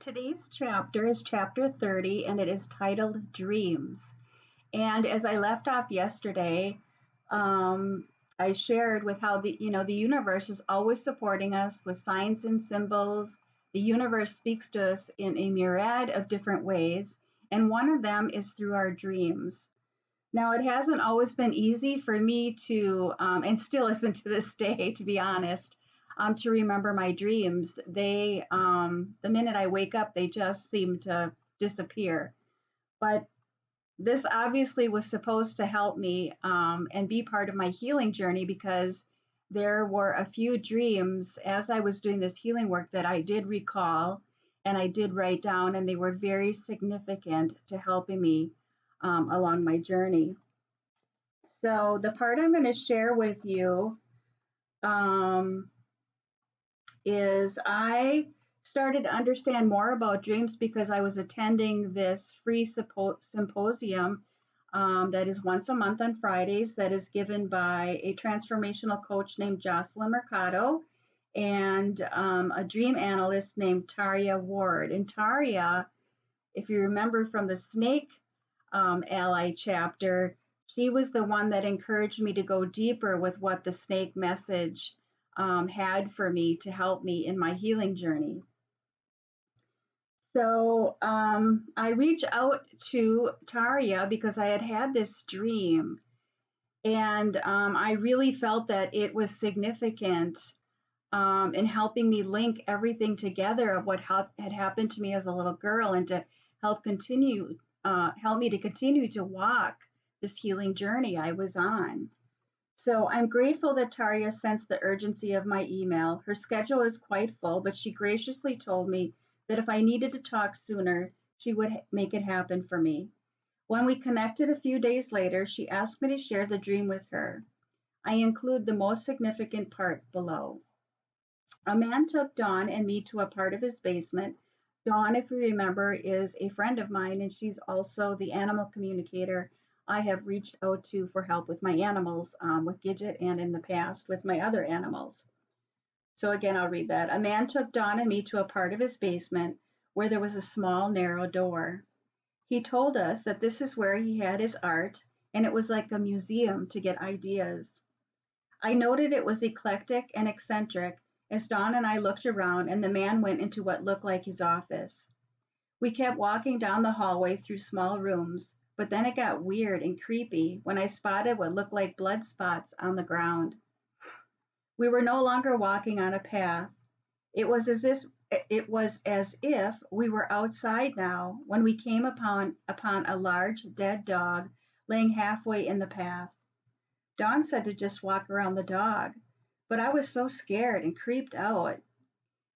Today's chapter is chapter 30 and it is titled Dreams. And as I left off yesterday, um, I shared with how the universe is always supporting us with signs and symbols. The universe speaks to us in a myriad of different ways, and one of them is through our dreams. Now, it hasn't always been easy for me to, and still isn't to this day, to be honest, to remember my dreams. The minute I wake up, they just seem to disappear. But this obviously was supposed to help me and be part of my healing journey because there were a few dreams as I was doing this healing work that I did recall and I did write down, and they were very significant to helping me along my journey. So, the part I'm going to share with you um, is I started to understand more about dreams because I was attending this free symposium that is once a month on Fridays, that is given by a transformational coach named Jocelyn Mercado and a dream analyst named Tarya Ward. And Tarya, if you remember from the snake ally chapter, she was the one that encouraged me to go deeper with what the snake message had for me to help me in my healing journey. So I reached out to Tarya because I had had this dream, and I really felt that it was significant in helping me link everything together of what had happened to me as a little girl, and to help me to continue to walk this healing journey I was on. So I'm grateful that Tarya sensed the urgency of my email. Her schedule is quite full, but she graciously told me that if I needed to talk sooner, she would make it happen for me. When we connected a few days later, she asked me to share the dream with her. I include the most significant part below. A man took Dawn and me to a part of his basement. Dawn, if you remember, is a friend of mine, and she's also the animal communicator I have reached out to for help with my animals, with Gidget, and in the past with my other animals. So again, I'll read that. A man took Dawn and me to a part of his basement where there was a small, narrow door. He told us that this is where he had his art, and it was like a museum to get ideas. I noted it was eclectic and eccentric as Dawn and I looked around, and the man went into what looked like his office. We kept walking down the hallway through small rooms, but then it got weird and creepy when I spotted what looked like blood spots on the ground. We were no longer walking on a path. It was as if we were outside now when we came upon a large dead dog laying halfway in the path. Dawn said to just walk around the dog, but I was so scared and creeped out.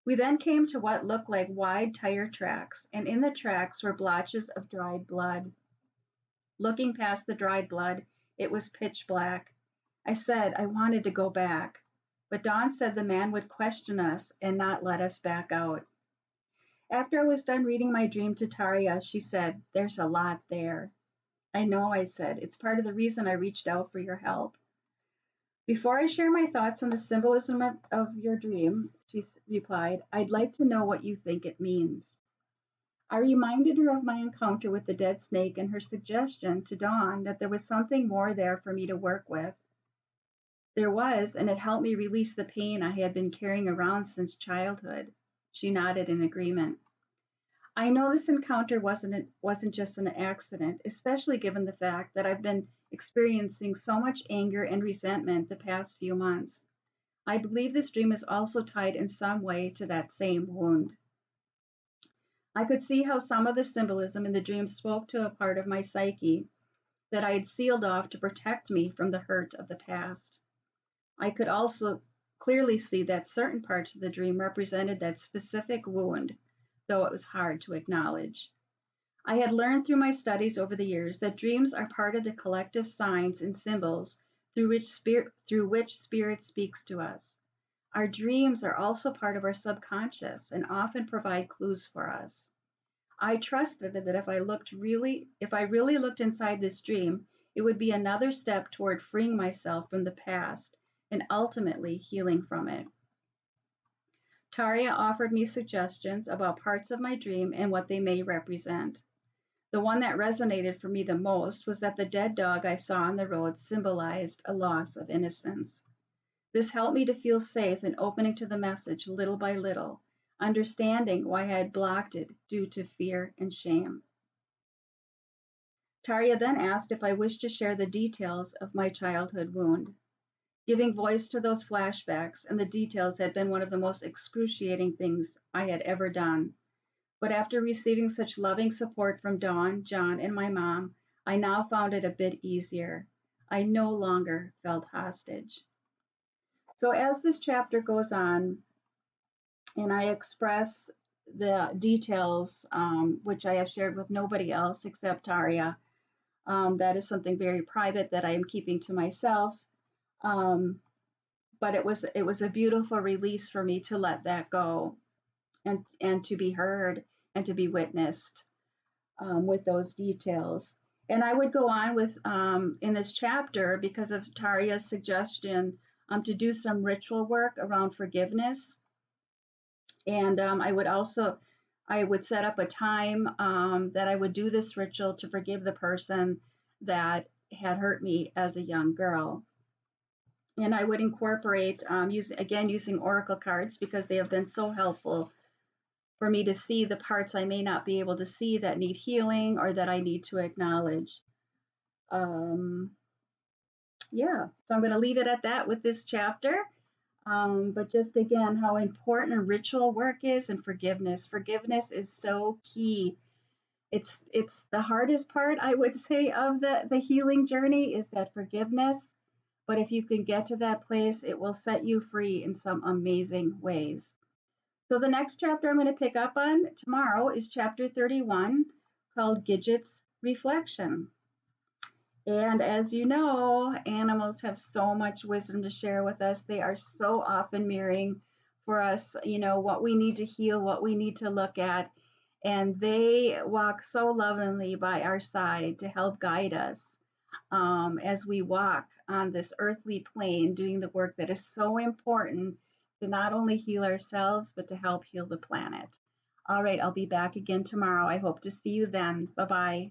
We then came to what looked like wide tire tracks, and in the tracks were blotches of dried blood. Looking past the dried blood, it was pitch black. I said I wanted to go back, but Dawn said the man would question us and not let us back out. After I was done reading my dream to Tarya, she said, "There's a lot there." "I know," I said. "It's part of the reason I reached out for your help." "Before I share my thoughts on the symbolism of your dream," she replied, "I'd like to know what you think it means." I reminded her of my encounter with the dead snake and her suggestion to Dawn that there was something more there for me to work with. There was, and it helped me release the pain I had been carrying around since childhood. She nodded in agreement. I know this encounter wasn't just an accident, especially given the fact that I've been experiencing so much anger and resentment the past few months. I believe this dream is also tied in some way to that same wound. I could see how some of the symbolism in the dream spoke to a part of my psyche that I had sealed off to protect me from the hurt of the past. I could also clearly see that certain parts of the dream represented that specific wound, though it was hard to acknowledge. I had learned through my studies over the years that dreams are part of the collective signs and symbols through which spirit speaks to us. Our dreams are also part of our subconscious and often provide clues for us. I trusted that if I really looked inside this dream, it would be another step toward freeing myself from the past and ultimately healing from it. Taria offered me suggestions about parts of my dream and what they may represent. The one that resonated for me the most was that the dead dog I saw on the road symbolized a loss of innocence. This helped me to feel safe in opening to the message little by little, understanding why I had blocked it due to fear and shame. Taria then asked if I wished to share the details of my childhood wound. Giving voice to those flashbacks and the details had been one of the most excruciating things I had ever done. But after receiving such loving support from Dawn, John, and my mom, I now found it a bit easier. I no longer felt hostage. So as this chapter goes on, and I express the details, which I have shared with nobody else except Taria, that is something very private that I am keeping to myself. Um, but it was a beautiful release for me to let that go and to be heard and to be witnessed with those details. And I would go on with in this chapter because of Taria's suggestion to do some ritual work around forgiveness. And I would set up a time that I would do this ritual to forgive the person that had hurt me as a young girl. And I would incorporate using oracle cards because they have been so helpful for me to see the parts I may not be able to see that need healing or that I need to acknowledge. Yeah, so I'm going to leave it at that with this chapter. But just again, how important ritual work is and forgiveness. Forgiveness is so key. It's the hardest part, I would say, of the healing journey is that forgiveness. But if you can get to that place, it will set you free in some amazing ways. So the next chapter I'm going to pick up on tomorrow is chapter 31 called Gidget's Reflection. And as you know, animals have so much wisdom to share with us. They are so often mirroring for us, what we need to heal, what we need to look at. And they walk so lovingly by our side to help guide us as we walk on this earthly plane, doing the work that is so important to not only heal ourselves, but to help heal the planet. All right, I'll be back again tomorrow. I hope to see you then. Bye-bye.